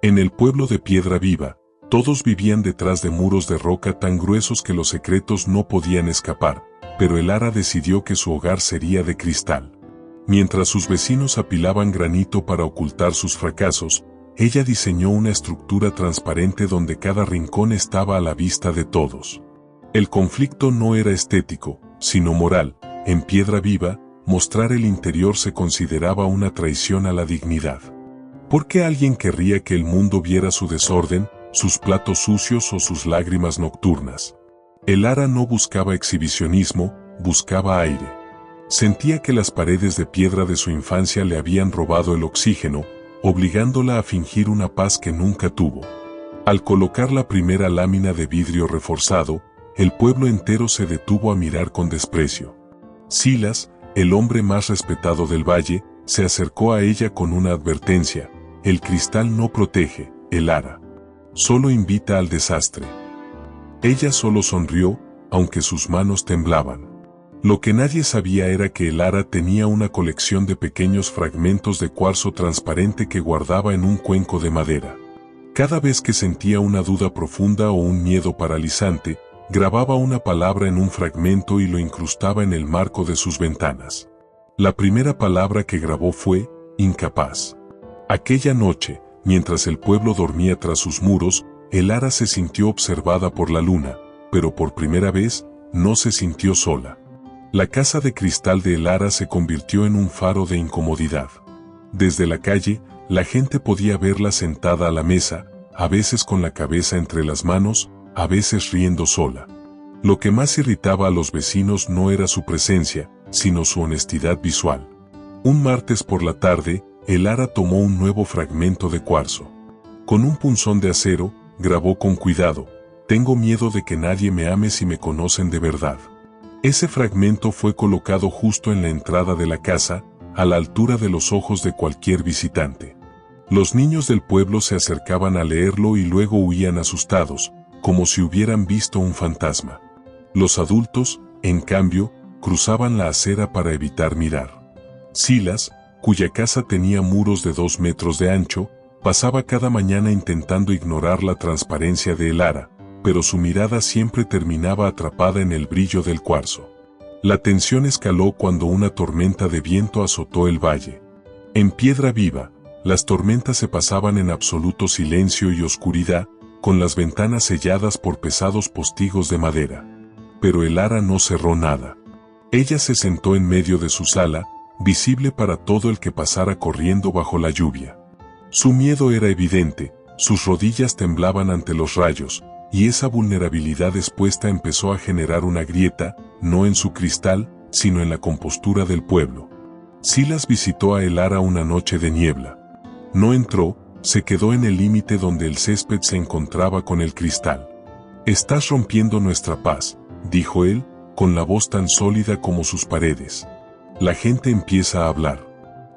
En el pueblo de Piedra Viva, todos vivían detrás de muros de roca tan gruesos que los secretos no podían escapar, pero Elara decidió que su hogar sería de cristal. Mientras sus vecinos apilaban granito para ocultar sus fracasos, ella diseñó una estructura transparente donde cada rincón estaba a la vista de todos. El conflicto no era estético, sino moral. En Piedra Viva, mostrar el interior se consideraba una traición a la dignidad. ¿Por qué alguien querría que el mundo viera su desorden, sus platos sucios o sus lágrimas nocturnas? Elara no buscaba exhibicionismo, buscaba aire. Sentía que las paredes de piedra de su infancia le habían robado el oxígeno, obligándola a fingir una paz que nunca tuvo. Al colocar la primera lámina de vidrio reforzado, el pueblo entero se detuvo a mirar con desprecio. Silas, el hombre más respetado del valle, se acercó a ella con una advertencia: el cristal no protege, Elara. Solo invita al desastre. Ella solo sonrió, aunque sus manos temblaban. Lo que nadie sabía era que Elara tenía una colección de pequeños fragmentos de cuarzo transparente que guardaba en un cuenco de madera. Cada vez que sentía una duda profunda o un miedo paralizante, grababa una palabra en un fragmento y lo incrustaba en el marco de sus ventanas. La primera palabra que grabó fue incapaz. Aquella noche, mientras el pueblo dormía tras sus muros, Elara se sintió observada por la luna, pero por primera vez, no se sintió sola. La casa de cristal de Elara se convirtió en un faro de incomodidad. Desde la calle, la gente podía verla sentada a la mesa, a veces con la cabeza entre las manos, a veces riendo sola. Lo que más irritaba a los vecinos no era su presencia, sino su honestidad visual. Un martes por la tarde, Elara tomó un nuevo fragmento de cuarzo. Con un punzón de acero, grabó con cuidado: tengo miedo de que nadie me ame si me conocen de verdad. Ese fragmento fue colocado justo en la entrada de la casa, a la altura de los ojos de cualquier visitante. Los niños del pueblo se acercaban a leerlo y luego huían asustados, como si hubieran visto un fantasma. Los adultos, en cambio, cruzaban la acera para evitar mirar. Silas, cuya casa tenía muros de 2 metros de ancho, pasaba cada mañana intentando ignorar la transparencia de Elara, pero su mirada siempre terminaba atrapada en el brillo del cuarzo. La tensión escaló cuando una tormenta de viento azotó el valle. En Piedra Viva, las tormentas se pasaban en absoluto silencio y oscuridad, con las ventanas selladas por pesados postigos de madera. Pero Elara no cerró nada. Ella se sentó en medio de su sala, visible para todo el que pasara corriendo bajo la lluvia. Su miedo era evidente, sus rodillas temblaban ante los rayos, y esa vulnerabilidad expuesta empezó a generar una grieta, no en su cristal, sino en la compostura del pueblo. Silas visitó a Elara una noche de niebla. No entró, se quedó en el límite donde el césped se encontraba con el cristal. «Estás rompiendo nuestra paz», dijo él, con la voz tan sólida como sus paredes. «La gente empieza a hablar.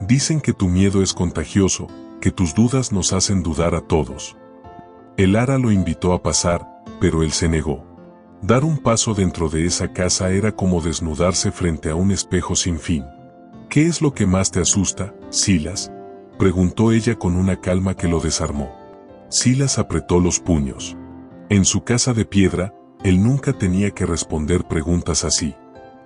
Dicen que tu miedo es contagioso, que tus dudas nos hacen dudar a todos». Elara lo invitó a pasar, pero él se negó. Dar un paso dentro de esa casa era como desnudarse frente a un espejo sin fin. «¿Qué es lo que más te asusta, Silas?», preguntó ella con una calma que lo desarmó. Silas apretó los puños. En su casa de piedra, él nunca tenía que responder preguntas así.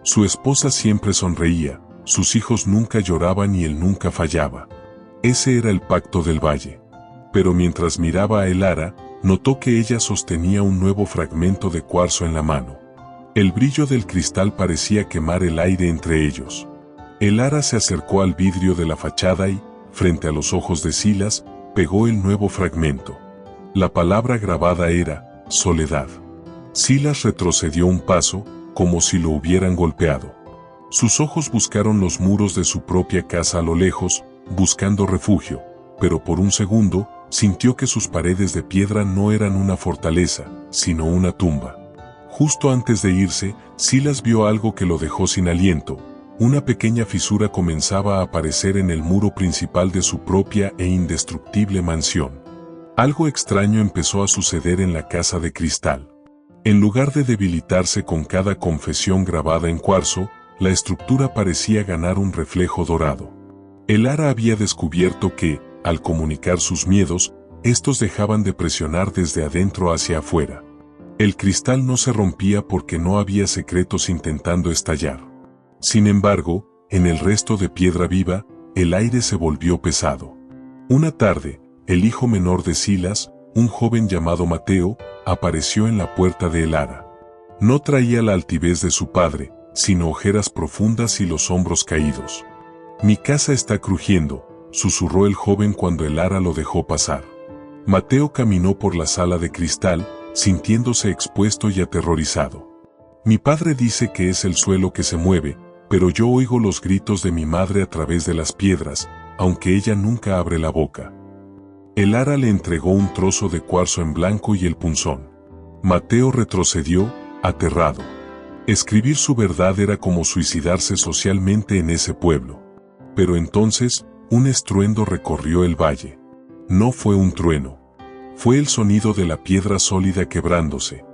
Su esposa siempre sonreía, sus hijos nunca lloraban y él nunca fallaba. Ese era el pacto del valle. Pero mientras miraba a Elara, notó que ella sostenía un nuevo fragmento de cuarzo en la mano. El brillo del cristal parecía quemar el aire entre ellos. Elara se acercó al vidrio de la fachada y, frente a los ojos de Silas, pegó el nuevo fragmento. La palabra grabada era soledad. Silas retrocedió un paso, como si lo hubieran golpeado. Sus ojos buscaron los muros de su propia casa a lo lejos, buscando refugio, pero por un segundo, sintió que sus paredes de piedra no eran una fortaleza, sino una tumba. Justo antes de irse, Silas vio algo que lo dejó sin aliento. Una pequeña fisura comenzaba a aparecer en el muro principal de su propia e indestructible mansión. Algo extraño empezó a suceder en la casa de cristal. En lugar de debilitarse con cada confesión grabada en cuarzo, la estructura parecía ganar un reflejo dorado. Elara había descubierto que, al comunicar sus miedos, estos dejaban de presionar desde adentro hacia afuera. El cristal no se rompía porque no había secretos intentando estallar. Sin embargo, en el resto de Piedra Viva, el aire se volvió pesado. Una tarde, el hijo menor de Silas, un joven llamado Mateo, apareció en la puerta de Elara. No traía la altivez de su padre, sino ojeras profundas y los hombros caídos. «Mi casa está crujiendo», susurró el joven cuando Elara lo dejó pasar. Mateo caminó por la sala de cristal, sintiéndose expuesto y aterrorizado. «Mi padre dice que es el suelo que se mueve, pero yo oigo los gritos de mi madre a través de las piedras, aunque ella nunca abre la boca». Elara le entregó un trozo de cuarzo en blanco y el punzón. Mateo retrocedió, aterrado. Escribir su verdad era como suicidarse socialmente en ese pueblo. Pero entonces, un estruendo recorrió el valle. No fue un trueno. Fue el sonido de la piedra sólida quebrándose.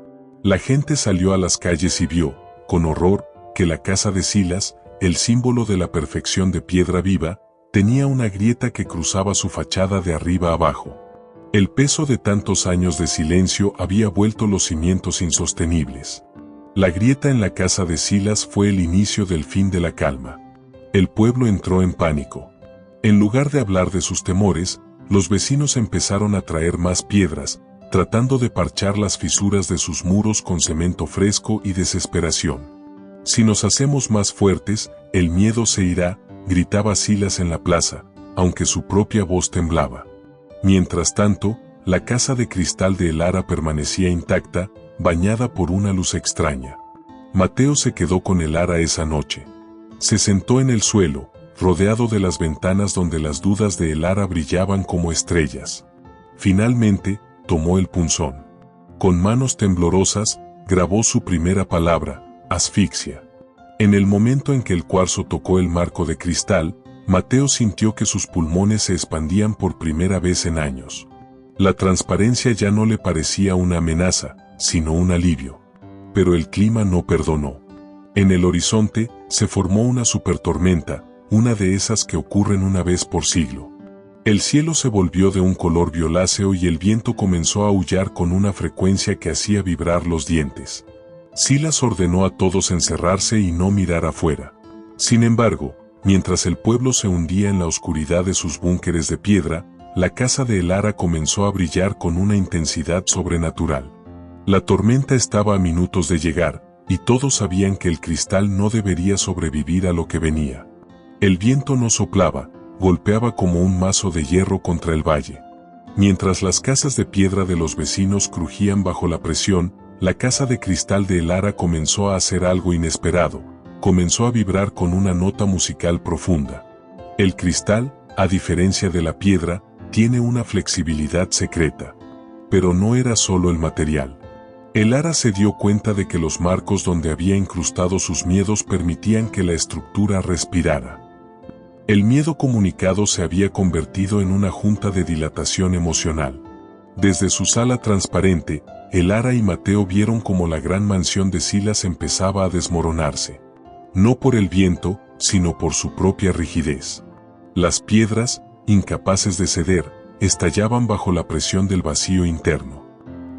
La gente salió a las calles y vio, con horror, que la casa de Silas, el símbolo de la perfección de Piedra Viva, tenía una grieta que cruzaba su fachada de arriba abajo. El peso de tantos años de silencio había vuelto los cimientos insostenibles. La grieta en la casa de Silas fue el inicio del fin de la calma. El pueblo entró en pánico. En lugar de hablar de sus temores, los vecinos empezaron a traer más piedras, tratando de parchar las fisuras de sus muros con cemento fresco y desesperación. «Si nos hacemos más fuertes, el miedo se irá», gritaba Silas en la plaza, aunque su propia voz temblaba. Mientras tanto, la casa de cristal de Elara permanecía intacta, bañada por una luz extraña. Mateo se quedó con Elara esa noche. Se sentó en el suelo, rodeado de las ventanas donde las dudas de Elara brillaban como estrellas. Finalmente, tomó el punzón. Con manos temblorosas, grabó su primera palabra: asfixia. En el momento en que el cuarzo tocó el marco de cristal, Mateo sintió que sus pulmones se expandían por primera vez en años. La transparencia ya no le parecía una amenaza, sino un alivio. Pero el clima no perdonó. En el horizonte, se formó una supertormenta, una de esas que ocurren una vez por siglo. El cielo se volvió de un color violáceo y el viento comenzó a aullar con una frecuencia que hacía vibrar los dientes. Silas ordenó a todos encerrarse y no mirar afuera. Sin embargo, mientras el pueblo se hundía en la oscuridad de sus búnkeres de piedra, la casa de Elara comenzó a brillar con una intensidad sobrenatural. La tormenta estaba a minutos de llegar, y todos sabían que el cristal no debería sobrevivir a lo que venía. El viento no soplaba, golpeaba como un mazo de hierro contra el valle. Mientras las casas de piedra de los vecinos crujían bajo la presión, la casa de cristal de Elara comenzó a hacer algo inesperado, comenzó a vibrar con una nota musical profunda. El cristal, a diferencia de la piedra, tiene una flexibilidad secreta. Pero no era solo el material. Elara se dio cuenta de que los marcos donde había incrustado sus miedos permitían que la estructura respirara. El miedo comunicado se había convertido en una junta de dilatación emocional. Desde su sala transparente, Elara y Mateo vieron cómo la gran mansión de Silas empezaba a desmoronarse. No por el viento, sino por su propia rigidez. Las piedras, incapaces de ceder, estallaban bajo la presión del vacío interno.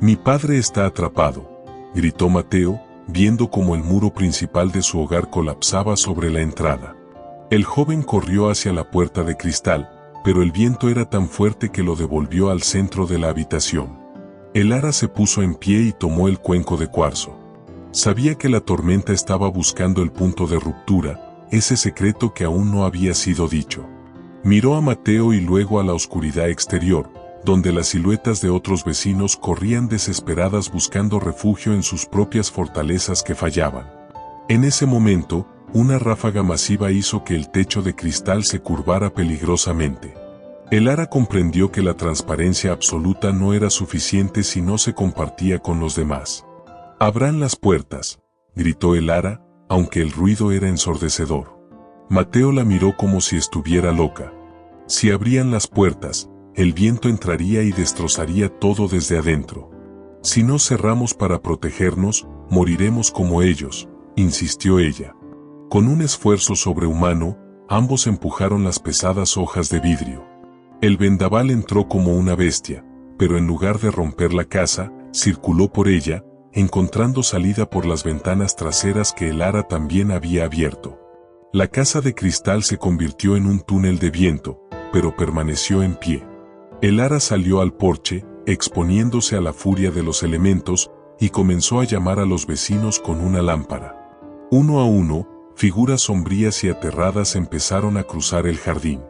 «Mi padre está atrapado», gritó Mateo, viendo cómo el muro principal de su hogar colapsaba sobre la entrada. El joven corrió hacia la puerta de cristal, pero el viento era tan fuerte que lo devolvió al centro de la habitación. Elara se puso en pie y tomó el cuenco de cuarzo. Sabía que la tormenta estaba buscando el punto de ruptura, ese secreto que aún no había sido dicho. Miró a Mateo y luego a la oscuridad exterior, donde las siluetas de otros vecinos corrían desesperadas buscando refugio en sus propias fortalezas que fallaban. En ese momento, una ráfaga masiva hizo que el techo de cristal se curvara peligrosamente. Elara comprendió que la transparencia absoluta no era suficiente si no se compartía con los demás. «Abran las puertas», gritó Elara, aunque el ruido era ensordecedor. Mateo la miró como si estuviera loca. Si abrían las puertas, el viento entraría y destrozaría todo desde adentro. «Si no cerramos para protegernos, moriremos como ellos», insistió ella. Con un esfuerzo sobrehumano, ambos empujaron las pesadas hojas de vidrio. El vendaval entró como una bestia, pero en lugar de romper la casa, circuló por ella, encontrando salida por las ventanas traseras que el ara también había abierto. La casa de cristal se convirtió en un túnel de viento, pero permaneció en pie. El ara salió al porche, exponiéndose a la furia de los elementos, y comenzó a llamar a los vecinos con una lámpara. Uno a uno, figuras sombrías y aterradas empezaron a cruzar el jardín.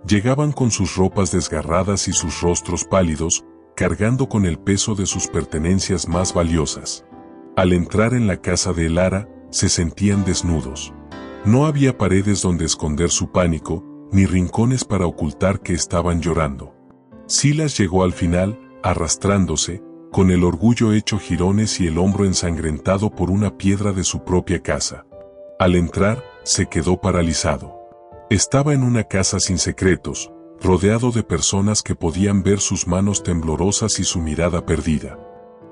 Llegaban con sus ropas desgarradas y sus rostros pálidos, cargando con el peso de sus pertenencias más valiosas. Al entrar en la casa de el ara, se sentían desnudos. No había paredes donde esconder su pánico, ni rincones para ocultar que estaban llorando. Silas llegó al final, arrastrándose, con el orgullo hecho jirones y el hombro ensangrentado por una piedra de su propia casa. Al entrar, se quedó paralizado. Estaba en una casa sin secretos, rodeado de personas que podían ver sus manos temblorosas y su mirada perdida.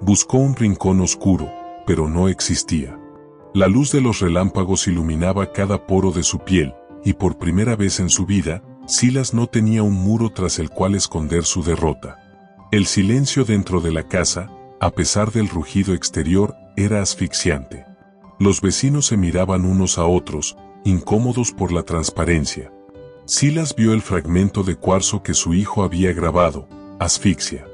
Buscó un rincón oscuro, pero no existía. La luz de los relámpagos iluminaba cada poro de su piel, y por primera vez en su vida, Silas no tenía un muro tras el cual esconder su derrota. El silencio dentro de la casa, a pesar del rugido exterior, era asfixiante. Los vecinos se miraban unos a otros, incómodos por la transparencia. Silas vio el fragmento de cuarzo que su hijo había grabado, asfixia.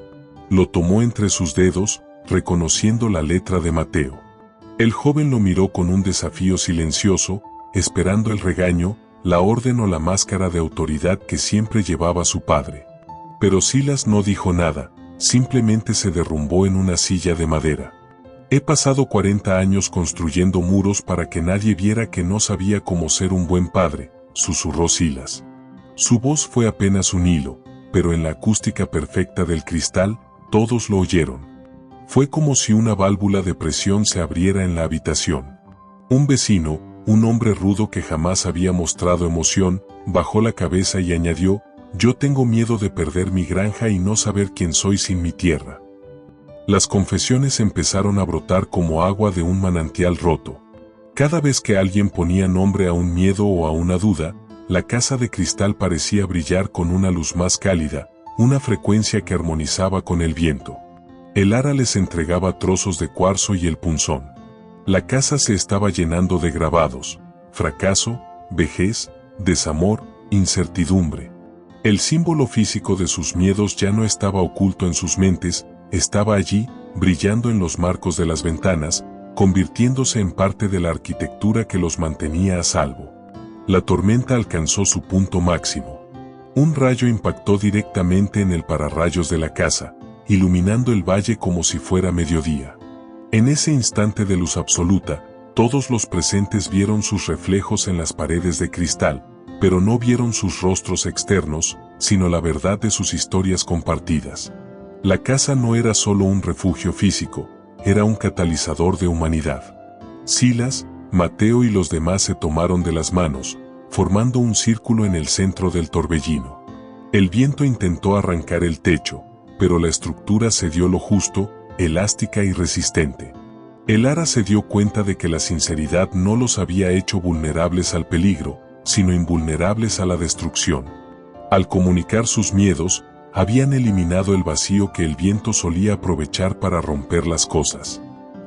Lo tomó entre sus dedos, reconociendo la letra de Mateo. El joven lo miró con un desafío silencioso, esperando el regaño, la orden o la máscara de autoridad que siempre llevaba su padre. Pero Silas no dijo nada, simplemente se derrumbó en una silla de madera. He pasado 40 años construyendo muros para que nadie viera que no sabía cómo ser un buen padre, susurró Silas. Su voz fue apenas un hilo, pero en la acústica perfecta del cristal, todos lo oyeron. Fue como si una válvula de presión se abriera en la habitación. Un vecino, un hombre rudo que jamás había mostrado emoción, bajó la cabeza y añadió: «Yo tengo miedo de perder mi granja y no saber quién soy sin mi tierra». Las confesiones empezaron a brotar como agua de un manantial roto. Cada vez que alguien ponía nombre a un miedo o a una duda, la casa de cristal parecía brillar con una luz más cálida, una frecuencia que armonizaba con el viento. El ara les entregaba trozos de cuarzo y el punzón. La casa se estaba llenando de grabados: fracaso, vejez, desamor, incertidumbre. El símbolo físico de sus miedos ya no estaba oculto en sus mentes, estaba allí, brillando en los marcos de las ventanas, convirtiéndose en parte de la arquitectura que los mantenía a salvo. La tormenta alcanzó su punto máximo. Un rayo impactó directamente en el pararrayos de la casa, iluminando el valle como si fuera mediodía. En ese instante de luz absoluta, todos los presentes vieron sus reflejos en las paredes de cristal, pero no vieron sus rostros externos, sino la verdad de sus historias compartidas. La casa no era solo un refugio físico, era un catalizador de humanidad. Silas, Mateo y los demás se tomaron de las manos, formando un círculo en el centro del torbellino. El viento intentó arrancar el techo, pero la estructura cedió lo justo, elástica y resistente. El ara se dio cuenta de que la sinceridad no los había hecho vulnerables al peligro, sino invulnerables a la destrucción. Al comunicar sus miedos, habían eliminado el vacío que el viento solía aprovechar para romper las cosas.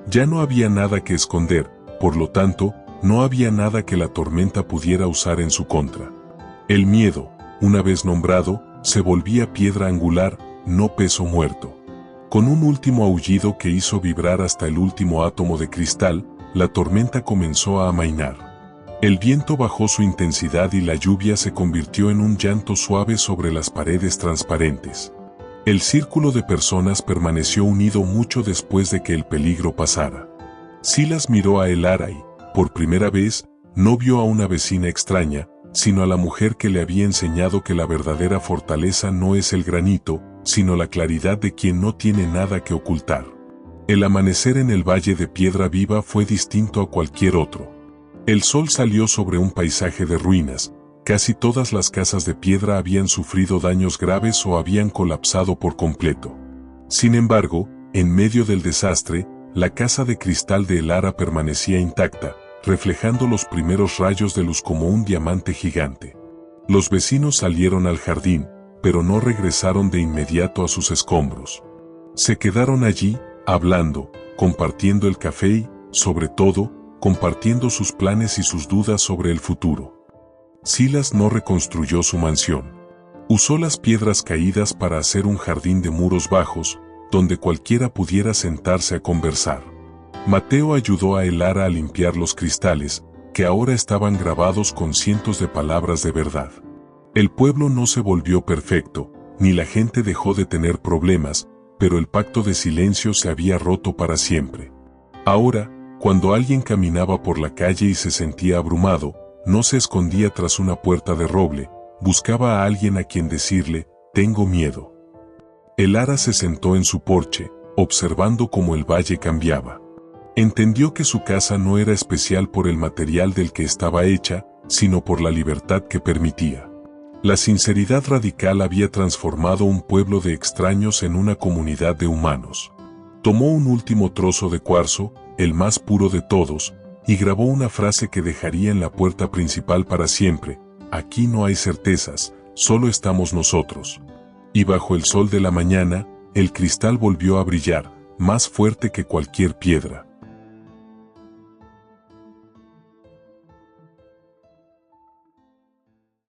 Ya no había nada que esconder, por lo tanto, no había nada que la tormenta pudiera usar en su contra. El miedo, una vez nombrado, se volvía piedra angular, no peso muerto. Con un último aullido que hizo vibrar hasta el último átomo de cristal, la tormenta comenzó a amainar. El viento bajó su intensidad y la lluvia se convirtió en un llanto suave sobre las paredes transparentes. El círculo de personas permaneció unido mucho después de que el peligro pasara. Silas miró a el ara y, por primera vez, no vio a una vecina extraña, sino a la mujer que le había enseñado que la verdadera fortaleza no es el granito, sino la claridad de quien no tiene nada que ocultar. El amanecer en el Valle de Piedra Viva fue distinto a cualquier otro. El sol salió sobre un paisaje de ruinas, casi todas las casas de piedra habían sufrido daños graves o habían colapsado por completo. Sin embargo, en medio del desastre, la casa de cristal de el ara permanecía intacta, reflejando los primeros rayos de luz como un diamante gigante. Los vecinos salieron al jardín, pero no regresaron de inmediato a sus escombros. Se quedaron allí, hablando, compartiendo el café y, sobre todo, compartiendo sus planes y sus dudas sobre el futuro. Silas no reconstruyó su mansión. Usó las piedras caídas para hacer un jardín de muros bajos, donde cualquiera pudiera sentarse a conversar. Mateo ayudó a Elara a limpiar los cristales, que ahora estaban grabados con cientos de palabras de verdad. El pueblo no se volvió perfecto, ni la gente dejó de tener problemas, pero el pacto de silencio se había roto para siempre. Ahora, cuando alguien caminaba por la calle y se sentía abrumado, no se escondía tras una puerta de roble, buscaba a alguien a quien decirle, «Tengo miedo». Elara se sentó en su porche, observando cómo el valle cambiaba. Entendió que su casa no era especial por el material del que estaba hecha, sino por la libertad que permitía. La sinceridad radical había transformado un pueblo de extraños en una comunidad de humanos. Tomó un último trozo de cuarzo, el más puro de todos, y grabó una frase que dejaría en la puerta principal para siempre: «Aquí no hay certezas, solo estamos nosotros». Y bajo el sol de la mañana, el cristal volvió a brillar, más fuerte que cualquier piedra.